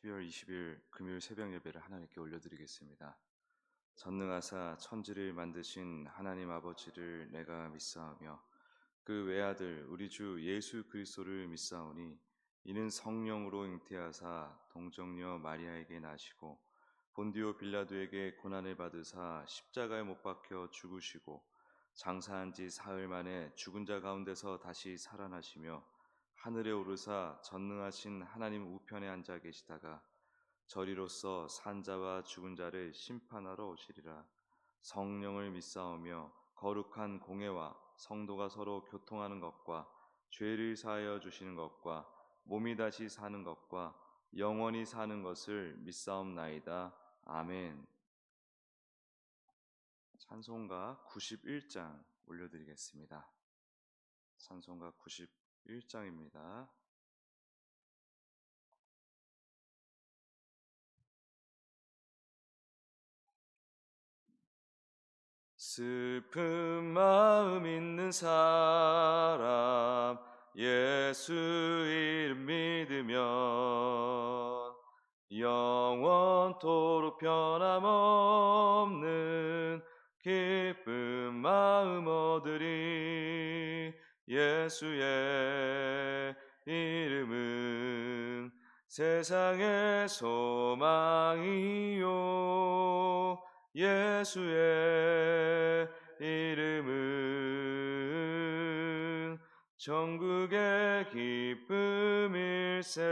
12월 20일 금요일 새벽 예배를 하나님께 올려드리겠습니다. 전능하사 천지를 만드신 하나님 아버지를 내가 믿사오며 그 외아들 우리 주 예수 그리스도를 믿사오니 이는 성령으로 잉태하사 동정녀 마리아에게 나시고 본디오 빌라도에게 고난을 받으사 십자가에 못 박혀 죽으시고 장사한 지 사흘 만에 죽은 자 가운데서 다시 살아나시며 하늘에 오르사 전능하신 하나님 우편에 앉아 계시다가 저리로서 산자와 죽은 자를 심판하러 오시리라. 성령을 믿사오며 거룩한 공회와 성도가 서로 교통하는 것과 죄를 사하여 주시는 것과 몸이 다시 사는 것과 영원히 사는 것을 믿사옵나이다. 아멘. 찬송가 91장 올려드리겠습니다. 찬송가 91장입니다. 슬픈 마음 있는 사람 예수 이름 믿으면 영원토록 변함없는 기쁜 마음 얻으리. 예수의 이름은 세상의 소망이요 예수의 이름은 천국의 기쁨일세.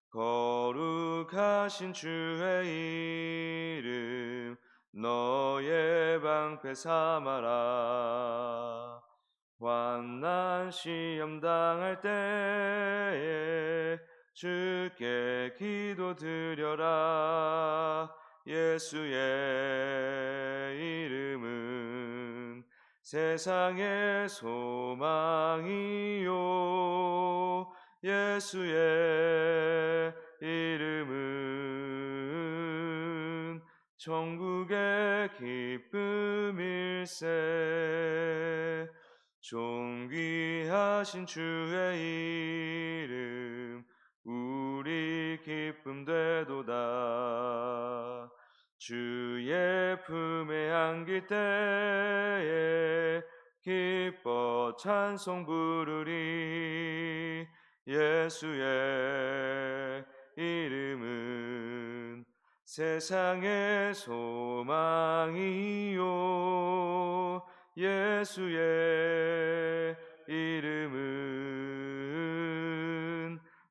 거룩하신 주의 이름 너의 방패 삼아라. 환난 시험 당할 때에 주께 기도드려라. 예수의 이름은 세상의 소망이요 예수의 이름은 천국의 기쁨일세. 존귀하신 주의 이름 우리 기쁨 되도다. 주의 품에 안길 때에 기뻐 찬송 부르리. 예수의 이름은 세상의 소망이요 예수의 이름은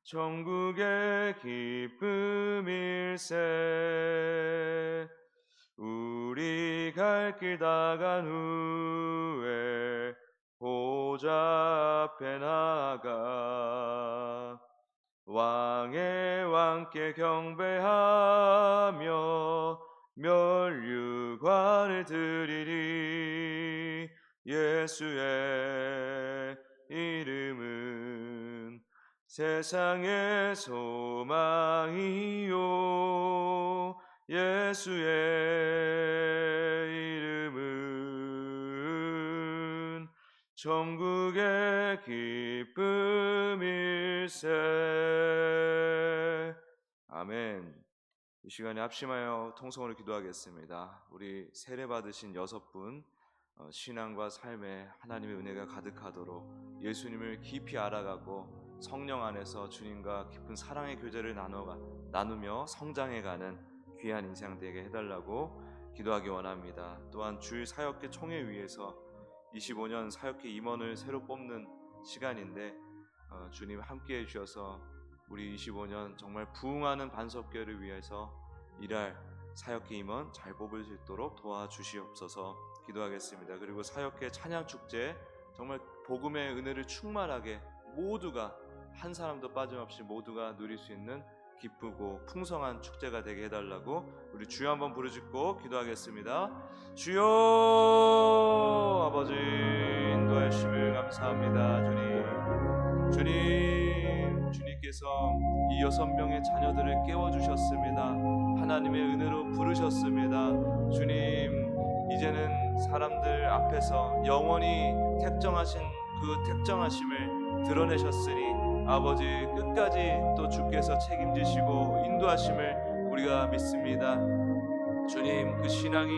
천국의 기쁨일세. 우리 갈 길 다 간 후에 보좌 앞에 나아가 왕의 왕께 경배하며 면류관을 드리리. 예수의 이름은 세상의 소망이요 예수의 이름은 천국의 기쁨일세. 아멘. 이 시간에 합심하여 통성으로 기도하겠습니다. 우리 세례 받으신 6분 신앙과 삶에 하나님의 은혜가 가득하도록 예수님을 깊이 알아가고 성령 안에서 주님과 깊은 사랑의 교제를 나누며 성장해가는 귀한 인생 되게 해달라고 기도하기 원합니다. 또한 주일 사역계 총회 위에서 25년 사역계 임원을 새로 뽑는 시간인데 주님 함께 해주셔서 우리 25년 정말 부흥하는 반석교회를 위해서 일할 사역계 임원 잘 뽑을 수 있도록 도와주시옵소서 기도하겠습니다. 그리고 사역계 찬양축제 정말 복음의 은혜를 충만하게 모두가 한 사람도 빠짐없이 모두가 누릴 수 있는 기쁘고 풍성한 축제가 되게 해달라고 우리 주여 한번 부르짖고 기도하겠습니다. 주여 아버지 인도해 주심을 감사합니다. 주님께서 이 6명의 자녀들을 깨워주셨습니다. 하나님의 은혜로 부르셨습니다. 주님 이제는 사람들 앞에서 영원히 택정하신 그 택정하심을 드러내셨으니 아버지 끝까지 또 주께서 책임지시고 인도하심을 우리가 믿습니다. 주님, 그 신앙이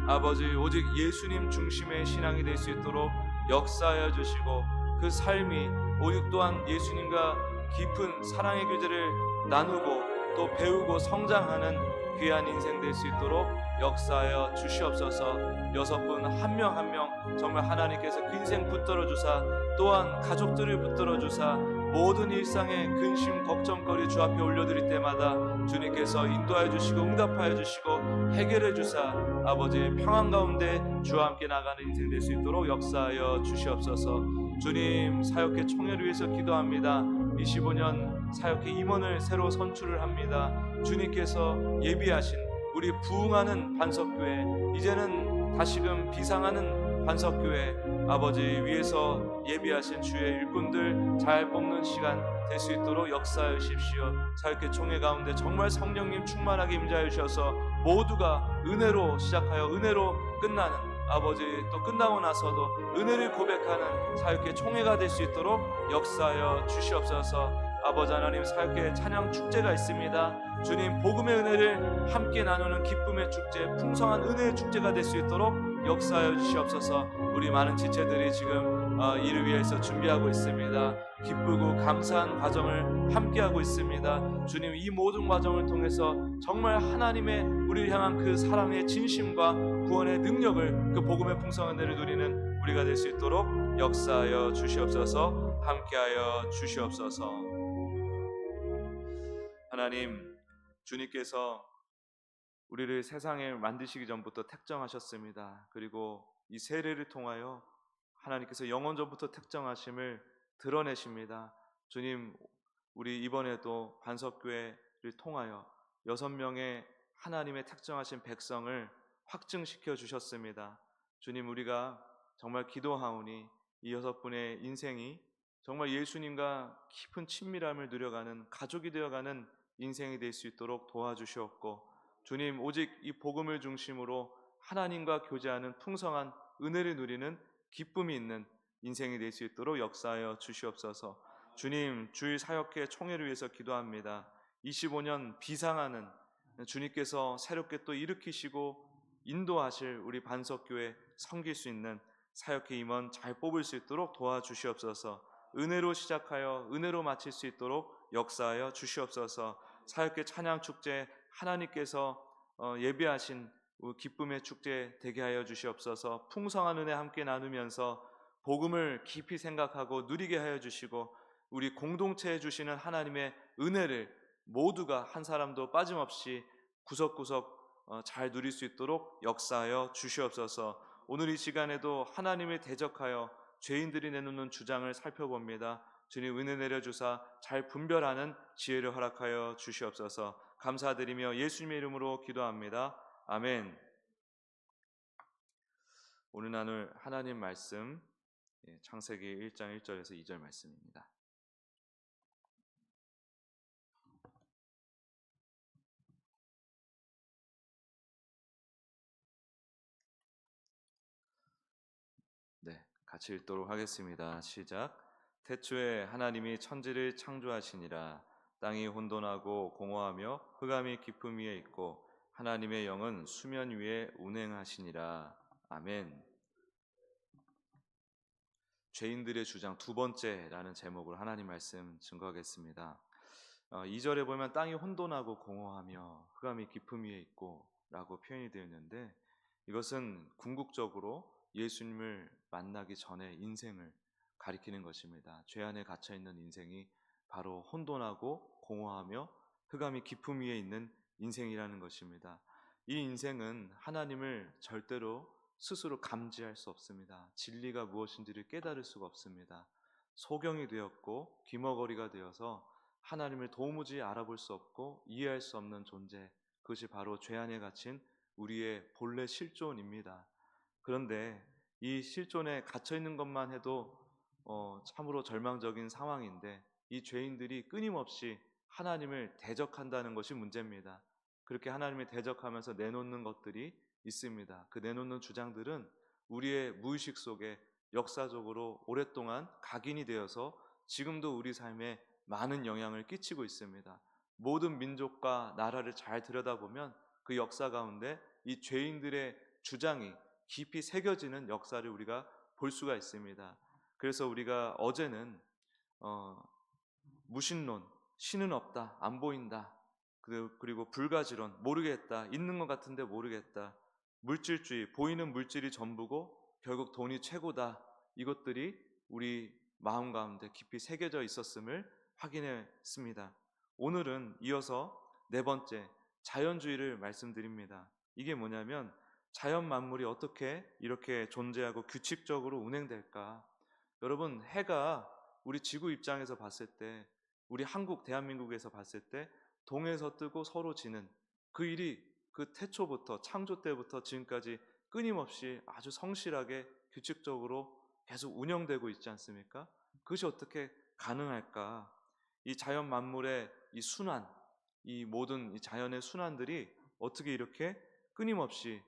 아버지 오직 예수님 중심의 신앙이 될 수 있도록 역사하여 주시고, 그 삶이 오직 또한 예수님과 깊은 사랑의 교제를 나누고 또 배우고 성장하는 귀한 인생 될 수 있도록 역사하여 주시옵소서. 여섯 분 한 명 한 명 정말 하나님께서 그 인생 붙들어 주사, 또한 가족들을 붙들어 주사, 모든 일상의 근심 걱정거리 주 앞에 올려드릴 때마다 주님께서 인도하여 주시고 응답하여 주시고 해결해 주사, 아버지 평안 가운데 주와 함께 나가는 인생 될 수 있도록 역사하여 주시옵소서. 주님, 사역회 총회를 위해서 기도합니다. 25년 사역회 임원을 새로 선출을 합니다. 주님께서 예비하신 우리 부흥하는 반석교회, 이제는 다시금 비상하는 반석교회, 아버지 위에서 예비하신 주의 일꾼들 잘 뽑는 시간 될 수 있도록 역사하여 주십시오. 사역회 총회 가운데 정말 성령님 충만하게 임재하여 주셔서 모두가 은혜로 시작하여 은혜로 끝나는, 아버지 또 끝나고 나서도 은혜를 고백하는 사역회 총회가 될 수 있도록 역사하여 주시옵소서. 아버지 하나님, 사역회 찬양 축제가 있습니다. 주님, 복음의 은혜를 함께 나누는 기쁨의 축제, 풍성한 은혜의 축제가 될 수 있도록 역사하여 주시옵소서. 우리 많은 지체들이 지금 이를 위해서 준비하고 있습니다. 기쁘고 감사한 과정을 함께하고 있습니다. 주님, 이 모든 과정을 통해서 정말 하나님의 우리를 향한 그 사랑의 진심과 구원의 능력을, 그 복음의 풍성한 은혜를 누리는 우리가 될 수 있도록 역사하여 주시옵소서. 함께하여 주시옵소서. 하나님, 주님께서 우리를 세상에 만드시기 전부터 택정하셨습니다. 그리고 이 세례를 통하여 하나님께서 영원전부터 택정하심을 드러내십니다. 주님, 우리 이번에도 반석교회를 통하여 6명의 하나님의 택정하신 백성을 확증시켜 주셨습니다. 주님, 우리가 정말 기도하오니 이 6분의 인생이 정말 예수님과 깊은 친밀함을 누려가는 가족이 되어가는 인생이 될 수 있도록 도와주시옵고, 주님, 오직 이 복음을 중심으로 하나님과 교제하는 풍성한 은혜를 누리는 기쁨이 있는 인생이 될 수 있도록 역사하여 주시옵소서. 주님, 주일 사역회 총회를 위해서 기도합니다. 25년 비상하는 주님께서 새롭게 또 일으키시고 인도하실 우리 반석교회 섬길 수 있는 사역회 임원 잘 뽑을 수 있도록 도와주시옵소서. 은혜로 시작하여 은혜로 마칠 수 있도록 역사하여 주시옵소서. 사역회 찬양 축제 하나님께서 예비하신 기쁨의 축제 되게 하여 주시옵소서. 풍성한 은혜 함께 나누면서 복음을 깊이 생각하고 누리게 하여 주시고, 우리 공동체에 주시는 하나님의 은혜를 모두가 한 사람도 빠짐없이 구석구석 잘 누릴 수 있도록 역사하여 주시옵소서. 오늘 이 시간에도 하나님을 대적하여 죄인들이 내놓는 주장을 살펴봅니다. 주님, 은혜 내려주사 잘 분별하는 지혜를 허락하여 주시옵소서. 감사드리며 예수님의 이름으로 기도합니다. 아멘. 오늘 나눌 하나님 말씀, 창세기 1장 1절에서 2절 말씀입니다. 네, 같이 읽도록 하겠습니다. 시작. 태초에 하나님이 천지를 창조하시니라. 땅이 혼돈하고 공허하며 흑암이 깊음 위에 있고 하나님의 영은 수면 위에 운행하시니라. 아멘. 죄인들의 주장 두 번째라는 제목으로 하나님 말씀 증거하겠습니다. 2절에 보면 땅이 혼돈하고 공허하며 흑암이 깊음 위에 있고 라고 표현이 되어 있는데, 이것은 궁극적으로 예수님을 만나기 전에 인생을 가리키는 것입니다. 죄 안에 갇혀있는 인생이 바로 혼돈하고 공허하며 흑암이 깊음 위에 있는 인생이라는 것입니다. 이 인생은 하나님을 절대로 스스로 감지할 수 없습니다. 진리가 무엇인지를 깨달을 수가 없습니다. 소경이 되었고 귀머거리가 되어서 하나님을 도무지 알아볼 수 없고 이해할 수 없는 존재, 그것이 바로 죄 안에 갇힌 우리의 본래 실존입니다. 그런데 이 실존에 갇혀있는 것만 해도 참으로 절망적인 상황인데, 이 죄인들이 끊임없이 하나님을 대적한다는 것이 문제입니다. 그렇게 하나님을 대적하면서 내놓는 것들이 있습니다. 그 내놓는 주장들은 우리의 무의식 속에 역사적으로 오랫동안 각인이 되어서 지금도 우리 삶에 많은 영향을 끼치고 있습니다. 모든 민족과 나라를 잘 들여다보면 그 역사 가운데 이 죄인들의 주장이 깊이 새겨지는 역사를 우리가 볼 수가 있습니다. 그래서 우리가 어제는 무신론, 신은 없다, 안 보인다, 그리고 불가지론, 모르겠다, 있는 것 같은데 모르겠다, 물질주의, 보이는 물질이 전부고 결국 돈이 최고다, 이것들이 우리 마음 가운데 깊이 새겨져 있었음을 확인했습니다. 오늘은 이어서 네 번째, 자연주의를 말씀드립니다. 이게 뭐냐면 자연 만물이 어떻게 이렇게 존재하고 규칙적으로 운행될까? 여러분, 해가 우리 지구 입장에서 봤을 때, 우리 한국 대한민국에서 봤을 때 동에서 뜨고 서로 지는 그 일이 그 태초부터 창조 때부터 지금까지 끊임없이 아주 성실하게 규칙적으로 계속 운영되고 있지 않습니까? 그것이 어떻게 가능할까? 이 자연 만물의 이 순환, 이 모든 이 자연의 순환들이 어떻게 이렇게 끊임없이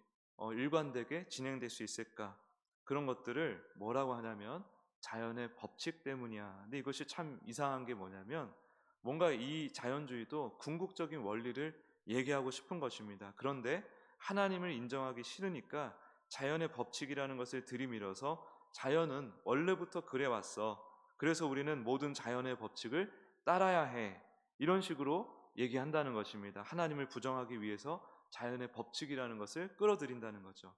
일관되게 진행될 수 있을까? 그런 것들을 뭐라고 하냐면 자연의 법칙 때문이야. 근데 이것이 참 이상한 게 뭐냐면 뭔가 이 자연주의도 궁극적인 원리를 얘기하고 싶은 것입니다. 그런데 하나님을 인정하기 싫으니까 자연의 법칙이라는 것을 들이밀어서 자연은 원래부터 그래 왔어. 그래서 우리는 모든 자연의 법칙을 따라야 해. 이런 식으로 얘기한다는 것입니다. 하나님을 부정하기 위해서 자연의 법칙이라는 것을 끌어들인다는 거죠.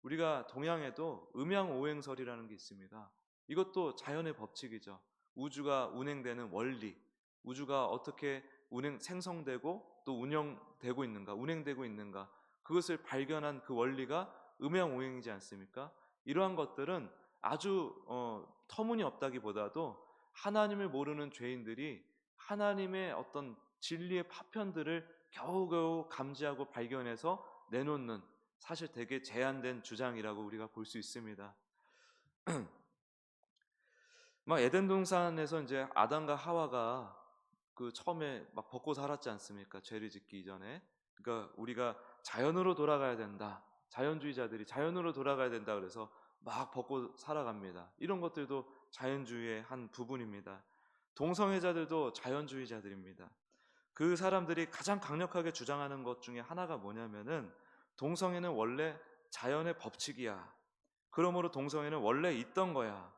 우리가 동양에도 음양오행설이라는 게 있습니다. 이것도 자연의 법칙이죠. 우주가 운행되는 원리, 우주가 어떻게 생성되고 또 운영되고 있는가, 운행되고 있는가, 그것을 발견한 그 원리가 음양오행이지 않습니까? 이러한 것들은 아주 터무니없다기보다도 하나님을 모르는 죄인들이 하나님의 어떤 진리의 파편들을 겨우겨우 감지하고 발견해서 내놓는, 사실 되게 제한된 주장이라고 우리가 볼 수 있습니다. 막 에덴 동산에서 이제 아담과 하와가 그 처음에 막 벗고 살았지 않습니까? 죄를 짓기 이전에. 그러니까 우리가 자연으로 돌아가야 된다. 자연주의자들이 자연으로 돌아가야 된다 그래서 막 벗고 살아갑니다. 이런 것들도 자연주의의 한 부분입니다. 동성애자들도 자연주의자들입니다. 그 사람들이 가장 강력하게 주장하는 것 중에 하나가 뭐냐면은 동성애는 원래 자연의 법칙이야. 그러므로 동성애는 원래 있던 거야.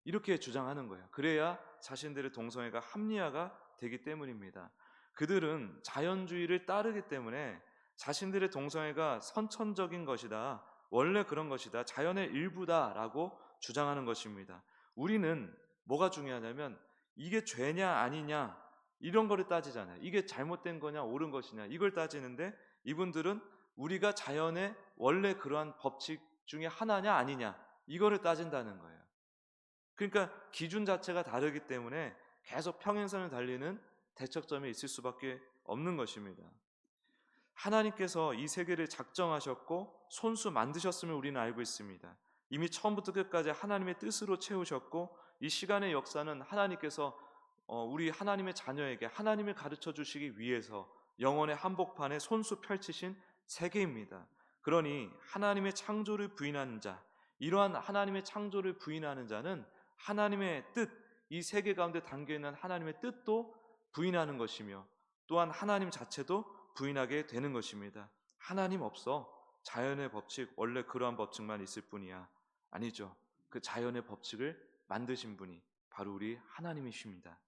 이렇게 주장하는 거예요. 그래야 자신들의 동성애가 합리화가 되기 때문입니다. 그들은 자연주의를 따르기 때문에 자신들의 동성애가 선천적인 것이다, 원래 그런 것이다, 자연의 일부다라고 주장하는 것입니다. 우리는 뭐가 중요하냐면 이게 죄냐 아니냐 이런 거를 따지잖아요. 이게 잘못된 거냐 옳은 것이냐 이걸 따지는데 이분들은 우리가 자연의 원래 그러한 법칙 중에 하나냐 아니냐 이거를 따진다는 거예요. 그러니까 기준 자체가 다르기 때문에 계속 평행선을 달리는 대척점에 있을 수밖에 없는 것입니다. 하나님께서 이 세계를 작정하셨고 손수 만드셨음을 우리는 알고 있습니다. 이미 처음부터 끝까지 하나님의 뜻으로 채우셨고 이 시간의 역사는 하나님께서 우리 하나님의 자녀에게 하나님을 가르쳐 주시기 위해서 영원의 한복판에 손수 펼치신 세계입니다. 그러니 하나님의 창조를 부인하는 자, 이러한 하나님의 창조를 부인하는 자는 하나님의 뜻, 이 세계 가운데 담겨있는 하나님의 뜻도 부인하는 것이며 또한 하나님 자체도 부인하게 되는 것입니다. 하나님 없어. 자연의 법칙, 원래 그러한 법칙만 있을 뿐이야. 아니죠. 그 자연의 법칙을 만드신 분이 바로 우리 하나님이십니다.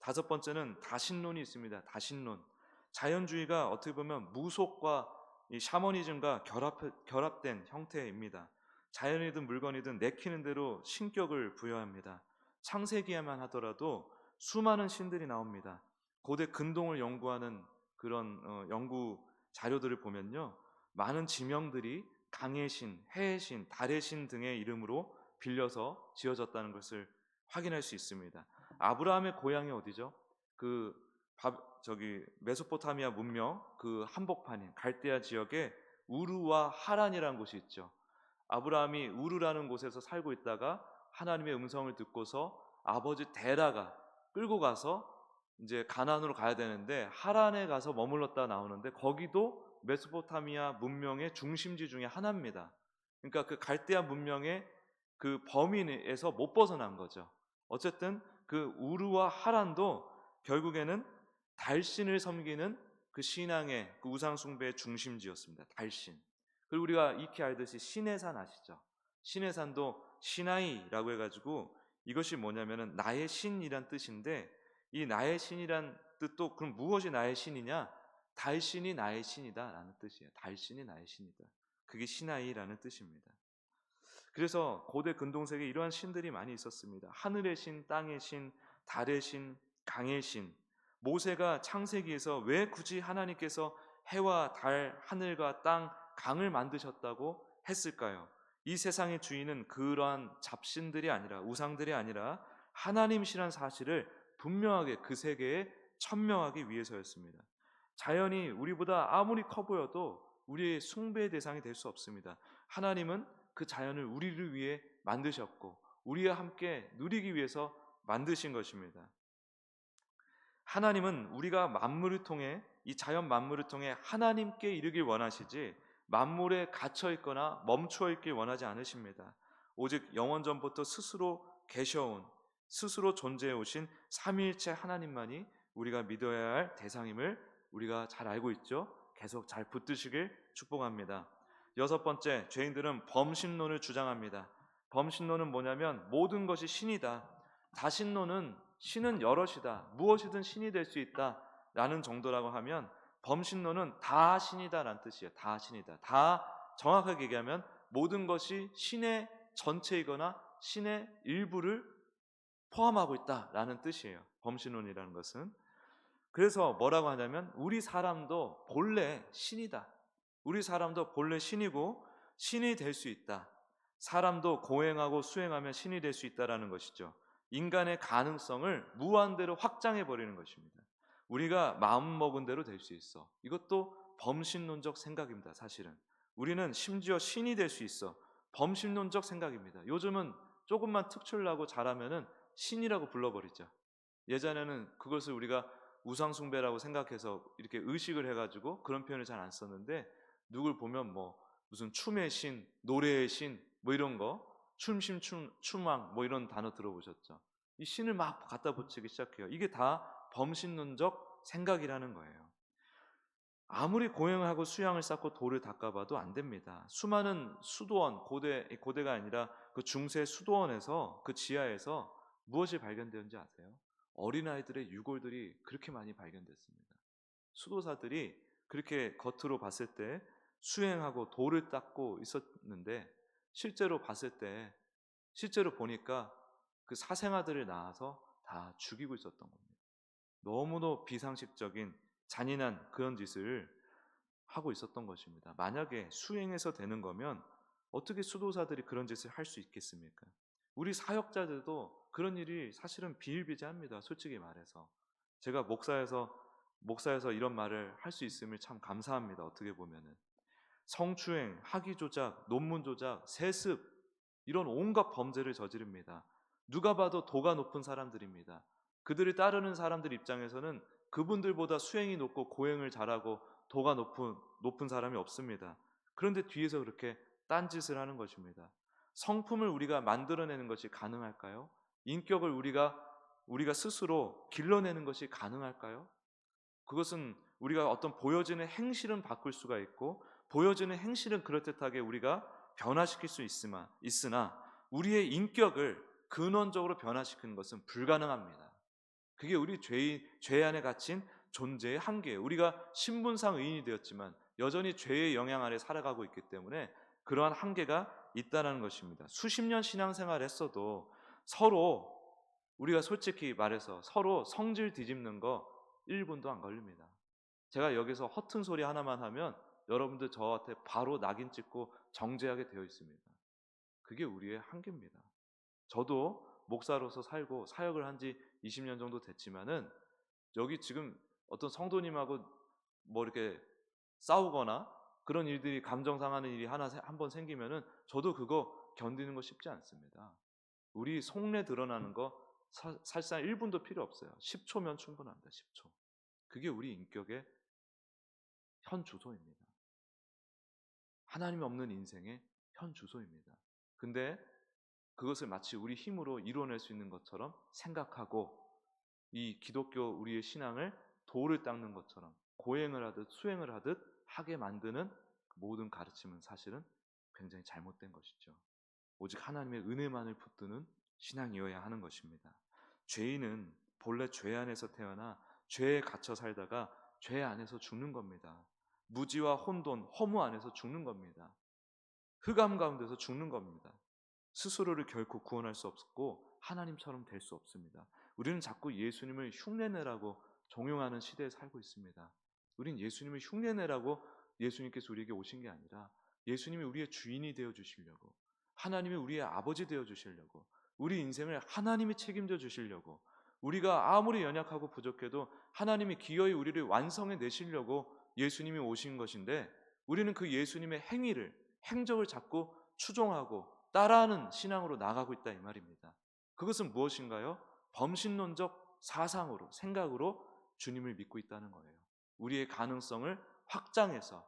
다섯 번째는 다신론이 있습니다. 다신론. 자연주의가 어떻게 보면 무속과 이 샤머니즘과 결합된 형태입니다. 자연이든 물건이든 내키는 대로 신격을 부여합니다. 창세기에만 하더라도 수많은 신들이 나옵니다. 고대 근동을 연구하는 그런 연구 자료들을 보면요, 많은 지명들이 강의 신, 해의 신, 달의 신 등의 이름으로 빌려서 지어졌다는 것을 확인할 수 있습니다. 아브라함의 고향이 어디죠? 메소포타미아 문명 그 한복판인 갈대아 지역에 우르와 하란이라는 곳이 있죠. 아브라함이 우르라는 곳에서 살고 있다가 하나님의 음성을 듣고서 아버지 데라가 끌고 가서 이제 가나안으로 가야 되는데 하란에 가서 머물렀다 나오는데 거기도 메소포타미아 문명의 중심지 중에 하나입니다. 그러니까 그 갈대아 문명의 그 범위에서 못 벗어난 거죠. 어쨌든 그 우르와 하란도 결국에는 달신을 섬기는 그 신앙의 그 우상 숭배의 중심지였습니다. 달신. 그리고 우리가 익히 알듯이 신의 산 아시죠? 신의 산도 시나이라고 해가지고 이것이 뭐냐면은 나의 신이란 뜻인데, 이 나의 신이란 뜻도 그럼 무엇이 나의 신이냐? 달신이 나의 신이다라는 뜻이에요. 달신이 나의 신이다. 그게 시나이라는 뜻입니다. 그래서 고대 근동색에 이러한 신들이 많이 있었습니다. 하늘의 신, 땅의 신, 달의 신, 강의 신. 모세가 창세기에서 왜 굳이 하나님께서 해와 달, 하늘과 땅, 강을 만드셨다고 했을까요? 이 세상의 주인은 그러한 잡신들이 아니라, 우상들이 아니라 하나님이시란 사실을 분명하게 그 세계에 천명하기 위해서였습니다. 자연이 우리보다 아무리 커 보여도 우리의 숭배의 대상이 될 수 없습니다. 하나님은 그 자연을 우리를 위해 만드셨고 우리와 함께 누리기 위해서 만드신 것입니다. 하나님은 우리가 만물을 통해, 이 자연 만물을 통해 하나님께 이르길 원하시지 만물에 갇혀 있거나 멈추어 있길 원하지 않으십니다. 오직 영원전부터 스스로 계셔온, 스스로 존재해 오신 삼위일체 하나님만이 우리가 믿어야 할 대상임을 우리가 잘 알고 있죠. 계속 잘 붙드시길 축복합니다. 여섯 번째, 죄인들은 범신론을 주장합니다. 범신론은 뭐냐면 모든 것이 신이다. 다신론은 신은 여럿이다. 무엇이든 신이 될 수 있다. 라는 정도라고 하면, 범신론은 다 신이다라는 뜻이에요. 다 신이다. 다, 정확하게 얘기하면 모든 것이 신의 전체이거나 신의 일부를 포함하고 있다라는 뜻이에요. 범신론이라는 것은. 그래서 뭐라고 하냐면 우리 사람도 본래 신이다. 우리 사람도 본래 신이고 신이 될 수 있다. 사람도 고행하고 수행하면 신이 될 수 있다라는 것이죠. 인간의 가능성을 무한대로 확장해 버리는 것입니다. 우리가 마음먹은 대로 될 수 있어. 이것도 범신론적 생각입니다. 사실은 우리는 심지어 신이 될 수 있어. 범신론적 생각입니다. 요즘은 조금만 특출나고 잘하면은 신이라고 불러버리죠. 예전에는 그것을 우리가 우상숭배라고 생각해서 이렇게 의식을 해가지고 그런 표현을 잘 안 썼는데, 누굴 보면 뭐 무슨 춤의 신, 노래의 신, 뭐 이런 거, 춤신, 춤왕 뭐 이런 단어 들어보셨죠? 이 신을 막 갖다 붙이기 시작해요. 이게 다 범신론적 생각이라는 거예요. 아무리 고행하고 수양을 쌓고 돌을 닦아봐도 안 됩니다. 수많은 수도원, 고대가 아니라 그 중세 수도원에서, 그 지하에서 무엇이 발견되었는지 아세요? 어린아이들의 유골들이 그렇게 많이 발견됐습니다. 수도사들이 그렇게 겉으로 봤을 때 수행하고 돌을 닦고 있었는데, 실제로 보니까 그 사생아들을 낳아서 다 죽이고 있었던 겁니다. 너무도 비상식적인 잔인한 그런 짓을 하고 있었던 것입니다. 만약에 수행해서 되는 거면 어떻게 수도사들이 그런 짓을 할 수 있겠습니까? 우리 사역자들도 그런 일이 사실은 비일비재합니다. 솔직히 말해서 제가 목사에서 이런 말을 할 수 있음을 참 감사합니다. 어떻게 보면은 성추행, 학위 조작, 논문 조작, 세습, 이런 온갖 범죄를 저지릅니다. 누가 봐도 도가 높은 사람들입니다. 그들을 따르는 사람들 입장에서는 그분들보다 수행이 높고 고행을 잘하고 도가 높은 사람이 없습니다. 그런데 뒤에서 그렇게 딴짓을 하는 것입니다. 성품을 우리가 만들어내는 것이 가능할까요? 인격을 우리가 스스로 길러내는 것이 가능할까요? 그것은 우리가 어떤 보여지는 행실은 바꿀 수가 있고, 보여지는 행실은 그럴듯하게 우리가 변화시킬 수 있으나 우리의 인격을 근원적으로 변화시키는 것은 불가능합니다. 그게 우리 죄 안에 갇힌 존재의 한계예요. 우리가 신분상 의인이 되었지만 여전히 죄의 영향 아래 살아가고 있기 때문에 그러한 한계가 있다는 것입니다. 수십 년 신앙생활을 했어도 우리가 솔직히 말해서 서로 성질 뒤집는 거 1분도 안 걸립니다. 제가 여기서 허튼 소리 하나만 하면 여러분들 저한테 바로 낙인 찍고 정죄하게 되어 있습니다. 그게 우리의 한계입니다. 저도 목사로서 살고 사역을 한 지 20년 정도 됐지만은 여기 지금 어떤 성도님하고 뭐 이렇게 싸우거나 그런 일들이, 감정 상하는 일이 한 번 생기면은 저도 그거 견디는 거 쉽지 않습니다. 우리 속내 드러나는 거 사실상 1분도 필요 없어요. 10초면 충분합니다. 10초. 그게 우리 인격의 현 주소입니다. 하나님이 없는 인생의 현 주소입니다. 근데 그것을 마치 우리 힘으로 이뤄낼 수 있는 것처럼 생각하고 이 기독교 우리의 신앙을 돌을 닦는 것처럼 고행을 하듯 수행을 하듯 하게 만드는 모든 가르침은 사실은 굉장히 잘못된 것이죠. 오직 하나님의 은혜만을 붙드는 신앙이어야 하는 것입니다. 죄인은 본래 죄 안에서 태어나 죄에 갇혀 살다가 죄 안에서 죽는 겁니다. 무지와 혼돈, 허무 안에서 죽는 겁니다. 흑암 가운데서 죽는 겁니다. 스스로를 결코 구원할 수 없고 하나님처럼 될 수 없습니다. 우리는 자꾸 예수님을 흉내내라고 종용하는 시대에 살고 있습니다. 우린 예수님을 흉내내라고 예수님께서 우리에게 오신 게 아니라 예수님이 우리의 주인이 되어 주시려고, 하나님이 우리의 아버지 되어 주시려고, 우리 인생을 하나님이 책임져 주시려고, 우리가 아무리 연약하고 부족해도 하나님이 기어이 우리를 완성해 내시려고 예수님이 오신 것인데, 우리는 그 예수님의 행위를, 행적을 자꾸 추종하고 따라하는 신앙으로 나가고 있다 이 말입니다. 그것은 무엇인가요? 범신론적 사상으로, 생각으로 주님을 믿고 있다는 거예요. 우리의 가능성을 확장해서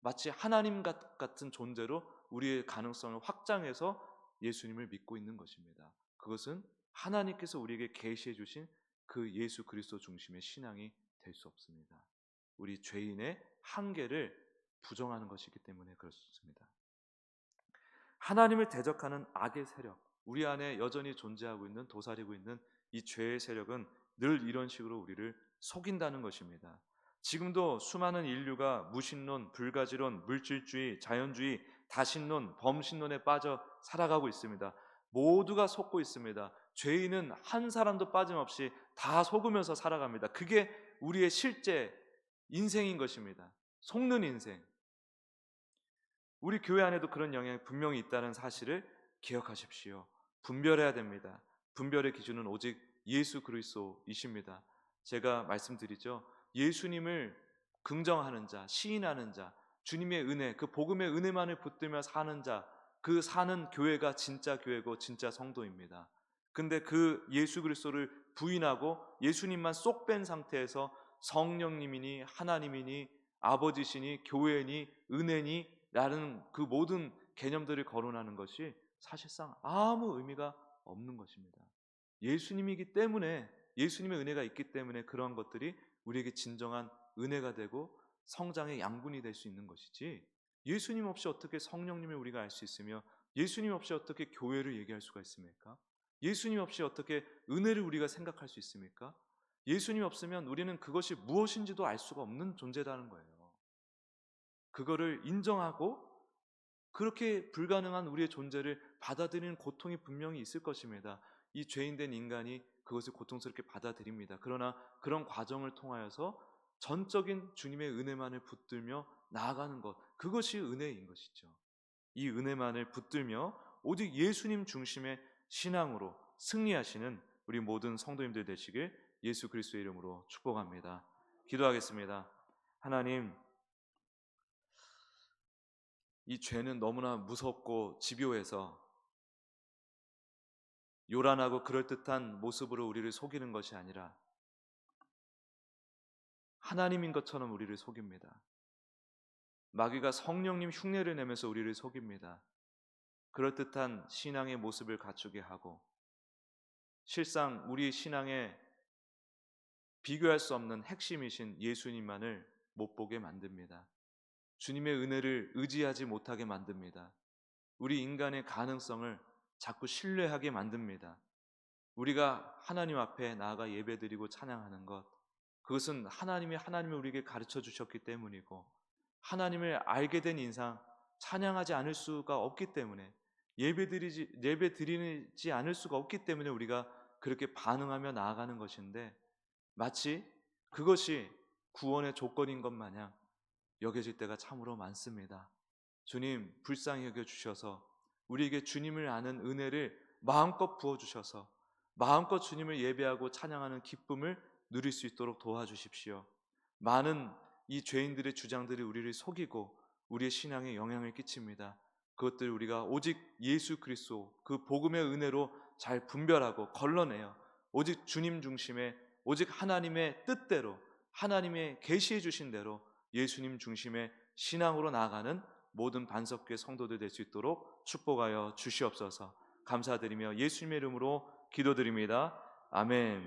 마치 하나님 같은 존재로 우리의 가능성을 확장해서 예수님을 믿고 있는 것입니다. 그것은 하나님께서 우리에게 계시해 주신 그 예수 그리스도 중심의 신앙이 될 수 없습니다. 우리 죄인의 한계를 부정하는 것이기 때문에 그렇습니다. 하나님을 대적하는 악의 세력, 우리 안에 여전히 존재하고 있는, 도사리고 있는 이 죄의 세력은 늘 이런 식으로 우리를 속인다는 것입니다. 지금도 수많은 인류가 무신론, 불가지론, 물질주의, 자연주의, 다신론, 범신론에 빠져 살아가고 있습니다. 모두가 속고 있습니다. 죄인은 한 사람도 빠짐없이 다 속으면서 살아갑니다. 그게 우리의 실제 인생인 것입니다. 속는 인생. 우리 교회 안에도 그런 영향이 분명히 있다는 사실을 기억하십시오. 분별해야 됩니다. 분별의 기준은 오직 예수 그리스도이십니다. 제가 말씀드리죠. 예수님을 긍정하는 자, 시인하는 자, 주님의 은혜, 그 복음의 은혜만을 붙들며 사는 자, 그 사는 교회가 진짜 교회고 진짜 성도입니다. 근데 그 예수 그리스도를 부인하고 예수님만 쏙 뺀 상태에서 성령님이니 하나님이니 아버지시니 교회니 은혜니 라는 그 모든 개념들을 거론하는 것이 사실상 아무 의미가 없는 것입니다. 예수님이기 때문에, 예수님의 은혜가 있기 때문에 그런 것들이 우리에게 진정한 은혜가 되고 성장의 양분이 될 수 있는 것이지, 예수님 없이 어떻게 성령님을 우리가 알 수 있으며 예수님 없이 어떻게 교회를 얘기할 수가 있습니까? 예수님 없이 어떻게 은혜를 우리가 생각할 수 있습니까? 예수님 없으면 우리는 그것이 무엇인지도 알 수가 없는 존재라는 거예요. 그거를 인정하고 그렇게 불가능한 우리의 존재를 받아들이는 고통이 분명히 있을 것입니다. 이 죄인된 인간이 그것을 고통스럽게 받아들입니다. 그러나 그런 과정을 통하여서 전적인 주님의 은혜만을 붙들며 나아가는 것, 그것이 은혜인 것이죠. 이 은혜만을 붙들며 오직 예수님 중심의 신앙으로 승리하시는 우리 모든 성도님들 되시길 예수 그리스도의 이름으로 축복합니다. 기도하겠습니다. 하나님, 이 죄는 너무나 무섭고 집요해서 요란하고 그럴듯한 모습으로 우리를 속이는 것이 아니라 하나님인 것처럼 우리를 속입니다. 마귀가 성령님 흉내를 내면서 우리를 속입니다. 그럴듯한 신앙의 모습을 갖추게 하고 실상 우리 신앙에 비교할 수 없는 핵심이신 예수님만을 못 보게 만듭니다. 주님의 은혜를 의지하지 못하게 만듭니다. 우리 인간의 가능성을 자꾸 신뢰하게 만듭니다. 우리가 하나님 앞에 나아가 예배드리고 찬양하는 것, 그것은 하나님을 우리에게 가르쳐 주셨기 때문이고, 하나님을 알게 된 인상 찬양하지 않을 수가 없기 때문에, 예배드리지 않을 수가 없기 때문에 우리가 그렇게 반응하며 나아가는 것인데, 마치 그것이 구원의 조건인 것 마냥 여겨질 때가 참으로 많습니다. 주님, 불쌍히 여겨주셔서 우리에게 주님을 아는 은혜를 마음껏 부어주셔서 마음껏 주님을 예배하고 찬양하는 기쁨을 누릴 수 있도록 도와주십시오. 많은 이 죄인들의 주장들이 우리를 속이고 우리의 신앙에 영향을 끼칩니다. 그것들 우리가 오직 예수 그리스도 그 복음의 은혜로 잘 분별하고 걸러내어 오직 주님 중심의, 오직 하나님의 뜻대로, 하나님의 계시해 주신 대로 예수님 중심의 신앙으로 나아가는 모든 반석교회 성도들 될 수 있도록 축복하여 주시옵소서. 감사드리며 예수님의 이름으로 기도드립니다. 아멘.